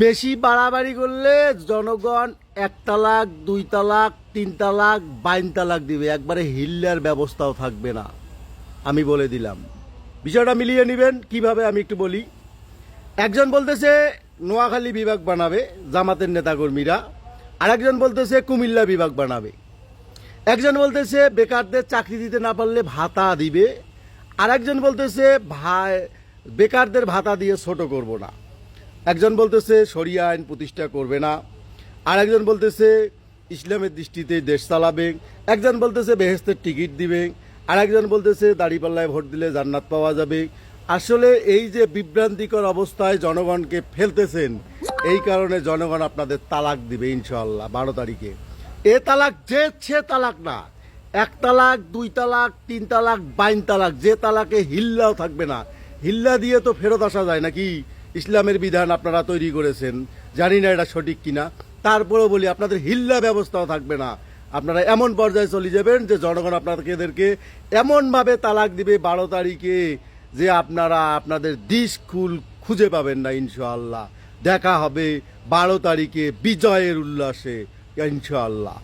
বেশি বাড়াবাড়ি করলে জনগণ 1 তালাক 2 তালাক 3 তালাক 22 তালাক দিবে, একবারে হিল্লার ব্যবস্থাও থাকবে না। আমি বলে দিলাম, বিষয়টা মিলিয়ে নেবেন কিভাবে আমি একটু বলি। একজন বলতেছে নোয়াখালী বিভাগ বানাবে জামাতের নেতাকর্মীরা, আর একজন বলতেছে কুমিল্লা বিভাগ বানাবে। একজন বলতেছে বেকারদের চাকরি দিতে না পারলে ভাতা দিবে, আর একজন বলতেছে বেকারদের ভাতা দিয়ে ছোট করব না। একজন বলতেছে শরিয়া আইন প্রতিষ্ঠা করবে না, আর একজন বলতেছে ইসলামের দৃষ্টিতে দেশ চালাবে, একজন বলতেছে বেহেশতের টিকিট দিবে, আর একজন বলতেছে দাড়িপাল্লায় ভোট দিলে জান্নাত পাওয়া যাবে। আসলে এই যে বিভ্রান্তিকর অবস্থায় জনগণকে ফেলতেছেন, এই কারণে জনগণ আপনাদের তালাক দিবে ইনশাআল্লাহ 12 তারিখে। এ তালাক যে সে তালাক না, 1 তালাক 2 তালাক 3 তালাক 22 তালাক, যে তালাকে হিল্লাও থাকবে না। হিল্লা দিয়ে তো ফেরত আসা যায় নাকি? ইসলামের বিধান আপনারা তৈরি করেছেন, জানি না এটা সঠিক কিনা, তারপরেও বলি আপনাদের হিল্লা ব্যবস্থাও থাকবে না। আপনারা এমন পর্যায়ে চলে যাবেন যে জনগণ আপনাদেরকে এমনভাবে তালাক দিবে 12 তারিখে যে আপনারা আপনাদের দিশ খুঁজে পাবেন না ইনশাআল্লাহ। দেখা হবে 12 তারিখে বিজয়ের উল্লাসে ইনশাআল্লাহ।